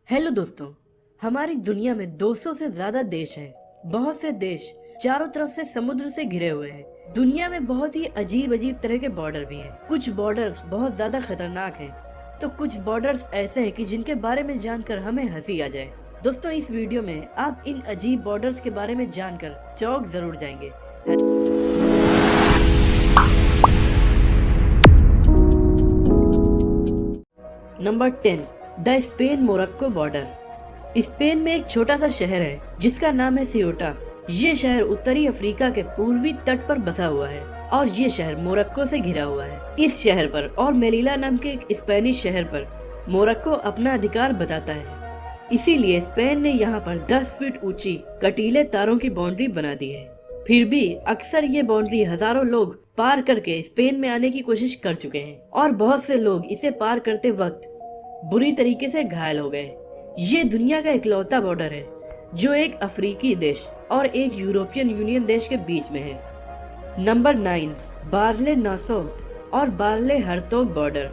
Hello दोस्तों। हमारी दुनिया में 200 से ज्यादा देश हैं। बहुत से देश चारों तरफ से समुद्र से घिरे हुए हैं। दुनिया में बहुत ही अजीब अजीब तरह के बॉर्डर भी हैं। कुछ बॉर्डर्स बहुत ज्यादा खतरनाक हैं, तो कुछ बॉर्डर्स ऐसे हैं कि जिनके बारे में जानकर हमें हंसी आ जाए। दोस्तों, इस वीडियो में आप इन अजीब बॉर्डर्स के बारे में जानकर चौंक जरूर जाएंगे। Number 10, the Spain Morocco border. Spain में एक छोटा सा शहर है जिसका नाम है सियोटा। ये शहर उत्तरी अफ्रीका के पूर्वी तट पर बसा हुआ है और ये शहर मोरक्को से घिरा हुआ है। इस शहर पर और मेलिला नाम के एक स्पेनिश शहर पर मोरक्को अपना अधिकार बताता है। इसीलिए स्पेन ने यहाँ पर 10 फीट ऊंची कटीले तारों की बाउंड्री बना दी है। फिर भी अक्सर ये बाउंड्री हजारों लोग पार करके स्पेन में आने की कोशिश कर चुके हैं और बहुत से लोग इसे पार करते वक्त बुरी तरीके से घायल हो गए। ये दुनिया का इकलौता बॉर्डर है जो एक अफ्रीकी देश और एक यूरोपियन यूनियन देश के बीच में है। नंबर 9, बार्ले नासो और बार्ले हर्तोग बॉर्डर।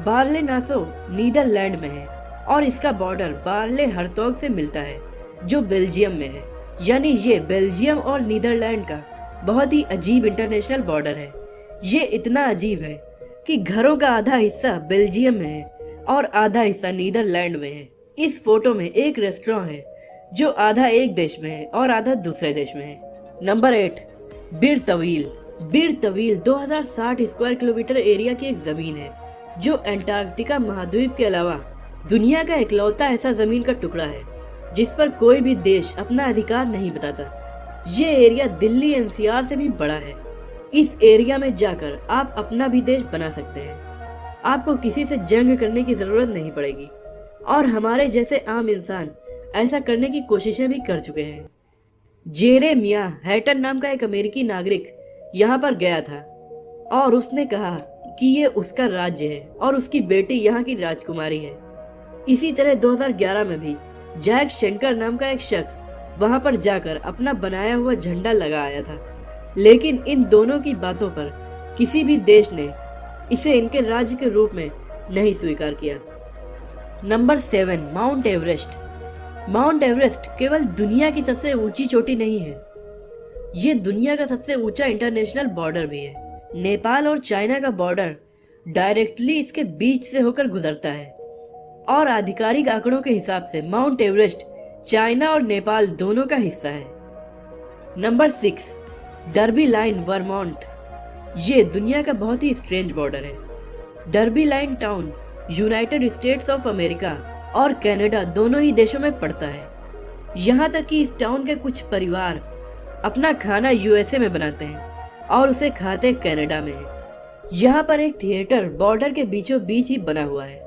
बार्ले नासो नीदरलैंड में है और इसका बॉर्डर बार्ले हर्तोग से मिलता है जो बेल्जियम में है। यानी ये बेल्जियम और नीदरलैंड का बहुत ही अजीब इंटरनेशनल बॉर्डर है। ये इतना अजीब है कि घरों का आधा हिस्सा बेल्जियम में है और आधा हिस्सा नीदरलैंड में है। इस फोटो में एक रेस्टोरेंट है जो आधा एक देश में है और आधा दूसरे देश में है। नंबर 8, बीर तवील। बीर तवील 2060 स्क्वायर किलोमीटर एरिया की एक जमीन है जो अंटार्कटिका महाद्वीप के अलावा दुनिया का इकलौता ऐसा जमीन का टुकड़ा है जिस पर कोई भी देश अपना अधिकार नहीं बताता। ये एरिया दिल्ली एनसीआर से भी बड़ा है। इस एरिया में जाकर आप अपना भी देश बना सकते हैं। आपको किसी से जंग करने की जरूरत नहीं पड़ेगी और हमारे जैसे आम इंसान ऐसा करने की कोशिशें भी कर चुके हैं। जेरेमिया हैटन नाम का एक अमेरिकी नागरिक यहाँ पर गया था और उसने कहा कि ये उसका राज्य है और उसकी बेटी यहाँ की राजकुमारी है। इसी तरह 2011 में भी जैक शंकर नाम का एक शख्स वहाँ पर जाकर अपना बनाया हुआ झंडा लगा आया था, लेकिन इन दोनों की बातों पर किसी भी देश ने इसे इनके राज्य के रूप में नहीं स्वीकार किया। Number 7, mount Everest. Mount Everest केवल दुनिया की सबसे ऊंची चोटी नहीं है, ये दुनिया का सबसे ऊंचा इंटरनेशनल बॉर्डर भी है। नेपाल और चाइना का बॉर्डर डायरेक्टली इसके बीच से होकर गुजरता है और आधिकारिक आंकड़ों के हिसाब से माउंट एवरेस्ट चाइना और नेपाल दोनों का हिस्सा है। Number 6, derby line Vermont. ये दुनिया का बहुत ही स्ट्रेंज बॉर्डर है। Derby line town United states of America और कनाडा दोनों ही देशों में पड़ता है। यहाँ तक कि इस टाउन के कुछ परिवार अपना खाना यूएसए में बनाते हैं और उसे खाते कनाडा में है। यहाँ पर एक थिएटर बॉर्डर के बीचों बीच ही बना हुआ है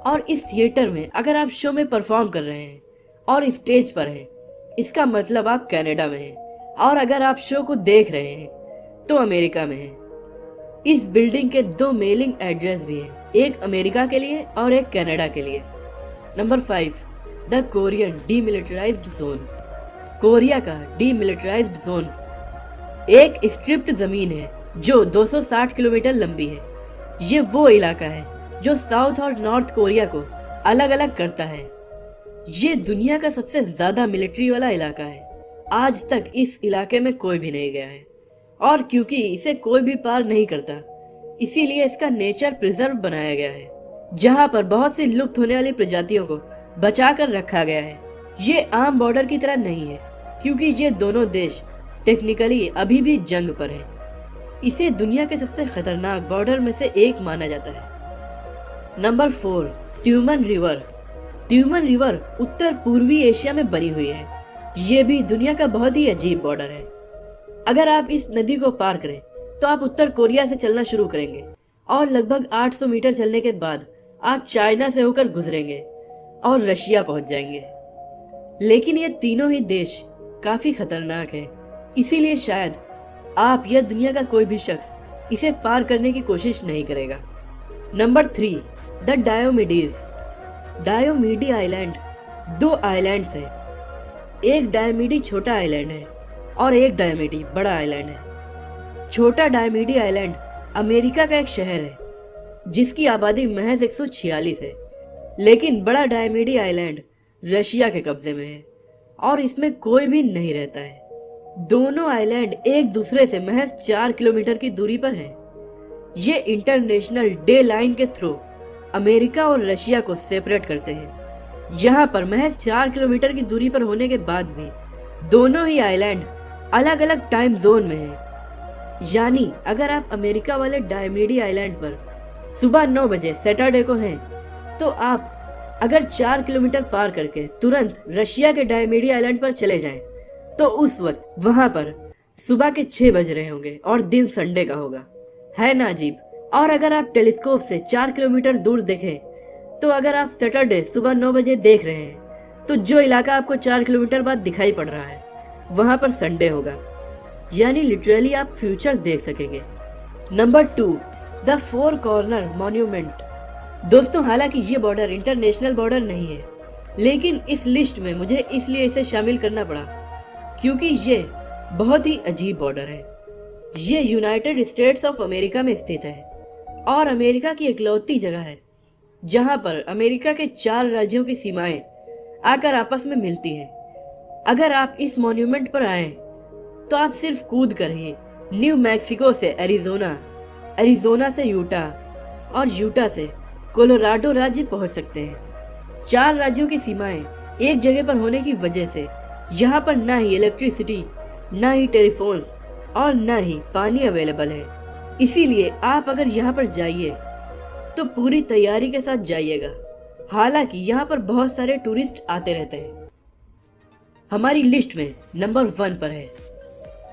और इस थिएटर में अगर आप शो में परफॉर्म कर रहे हैं और स्टेज पर हैं, इसका मतलब आप कनाडा में हैं, और अगर आप शो को देख रहे हैं तो अमेरिका में हैं। इस बिल्डिंग के 2 मेलिंग एड्रेस भी हैं, एक अमेरिका के लिए और एक कनाडा के लिए। Number 5, the Korean demilitarised zone. Korea का डीमिलिटराइज्ड जोन एक स्ट्रिप्ड जमीन है जो 260 किलोमीटर लंबी है। ये वो इलाका है जो साउथ और नॉर्थ कोरिया को अलग अलग करता है। ये दुनिया का सबसे ज्यादा मिलिट्री वाला इलाका है। आज तक इस इलाके में कोई भी नहीं गया है और क्योंकि इसे कोई भी पार नहीं करता, इसीलिए इसका नेचर प्रिजर्व बनाया गया है, जहाँ पर बहुत सी लुप्त होने वाली प्रजातियों को बचा कर रखा गया है। ये आम बॉर्डर की तरह नहीं है क्योंकि ये दोनों देश टेक्निकली अभी भी जंग पर हैं। इसे दुनिया के सबसे खतरनाक बॉर्डर में से एक माना जाता है। Number 4, Tumen river. Tumen river उत्तर पूर्वी एशिया में बनी हुई है। ये भी दुनिया का बहुत ही अजीब बॉर्डर है। अगर आप इस नदी को पार करें तो आप उत्तर कोरिया से चलना शुरू करेंगे और लगभग 800 मीटर चलने के बाद आप चाइना से होकर गुजरेंगे और रशिया पहुंच जाएंगे। लेकिन ये तीनों ही देश काफी खतरनाक हैं, इसीलिए शायद आप या दुनिया का कोई भी शख्स इसे पार करने की कोशिश नहीं करेगा। Number 3, the Diomedes. Diomede island 2 islands हैं। एक डायोमिडी छोटा आइलैंड है और एक डायोमिडी बड़ा आइलैंड है। छोटा डायोमिडी आइलैंड अमेरिका का एक शहर है जिसकी आबादी महज 146 है, लेकिन बड़ा डायमेडी आइलैंड रशिया के कब्जे में है और इसमें कोई भी नहीं रहता है। दोनों आइलैंड एक दूसरे से महज 4 किलोमीटर की दूरी पर हैं। ये इंटरनेशनल डे लाइन के थ्रू अमेरिका और रशिया को सेपरेट करते हैं। यहाँ पर महज 4 किलोमीटर की दूरी पर होने के बाद भी दोनों ही आइलैंड अलग अलग टाइम जोन में हैं। यानी अगर आप अमेरिका वाले डायमीडी आइलैंड पर सुबह 9 बजे सैटरडे को हैं, तो आप अगर 4 किलोमीटर पार करके तुरंत रशिया के डायमीडी आइलैंड पर चले जाएं, तो उस वक्त वहां पर सुबह के 6 बज रहे होंगे और दिन संडे का होगा। है ना अजीब। और अगर आप टेलीस्कोप से 4 किलोमीटर दूर देखें, तो अगर आप सैटरडे सुबह 9 बजे देख रहे हैं, तो जो इलाका आपको 4 किलोमीटर बाद दिखाई पड़ रहा है वहां पर संडे होगा। यानी लिटरली आप फ्यूचर देख सकेंगे। Number 2, the 4 corner monument. दोस्तों, हालांकि ये बॉर्डर इंटरनेशनल बॉर्डर नहीं है, लेकिन इस लिस्ट में मुझे इसलिए इसे शामिल करना पड़ा क्योंकि ये बहुत ही अजीब बॉर्डर है। ये यूनाइटेड स्टेट्स ऑफ अमेरिका में स्थित है और अमेरिका की इकलौती जगह है जहां पर अमेरिका के 4 राज्यों की सीमाएं आकर आपस में मिलती हैं। अगर आप इस मॉन्यूमेंट पर आए तो आप सिर्फ कूद कर ही न्यू मैक्सिको से एरिजोना, एरिजोना से यूटा और यूटा से कोलोराडो राज्य पहुंच सकते हैं। 4 राज्यों की सीमाएं एक जगह पर होने की वजह से यहाँ पर ना ही इलेक्ट्रिसिटी, ना ही टेलीफोन्स और ना ही पानी अवेलेबल है। इसीलिए आप अगर यहाँ पर जाइए तो पूरी तैयारी के साथ जाइएगा। हालांकि यहाँ पर बहुत सारे टूरिस्ट आते रहते हैं। हमारी लिस्ट में नंबर 1 पर है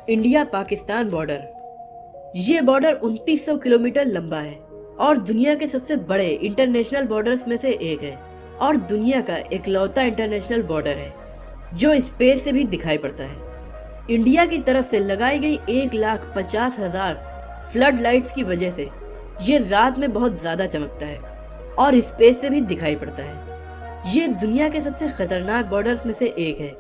इंडिया पाकिस्तान बॉर्डर। ये बॉर्डर 2900 किलोमीटर लंबा है और दुनिया के सबसे बड़े इंटरनेशनल बॉर्डर्स में से एक है और दुनिया का इकलौता इंटरनेशनल बॉर्डर है जो स्पेस से भी दिखाई पड़ता है। इंडिया की तरफ से लगाई गई 1,50,000 फ्लड लाइट्स की वजह से ये रात में बहुत ज्यादा चमकता है और स्पेस से भी दिखाई पड़ता है। ये दुनिया के सबसे खतरनाक बॉर्डर्स में से एक है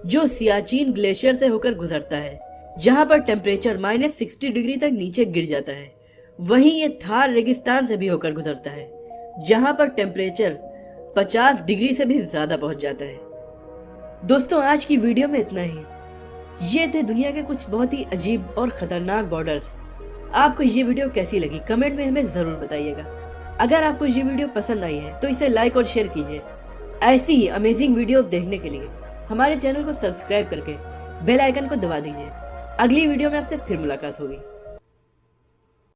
जो सियाचिन ग्लेशियर से होकर गुजरता है, जहां पर टेम्परेचर -60 डिग्री तक नीचे गिर जाता है। वहीं ये थार रेगिस्तान से भी होकर गुजरता है, जहां पर टेम्परेचर 50 डिग्री से भी ज्यादा पहुंच जाता है। दोस्तों, आज की वीडियो में इतना ही। ये थे दुनिया के कुछ बहुत ही अजीब और खतरनाक बॉर्डर्स। आपको ये वीडियो कैसी लगी कमेंट में हमें जरूर बताइएगा। अगर आपको ये वीडियो पसंद आई है तो इसे लाइक और शेयर कीजिए। ऐसी ही अमेजिंग वीडियोस देखने के लिए हमारे चैनल को सब्सक्राइब करके बेल आइकन को दबा दीजिए। अगली वीडियो में आपसे फिर मुलाकात होगी।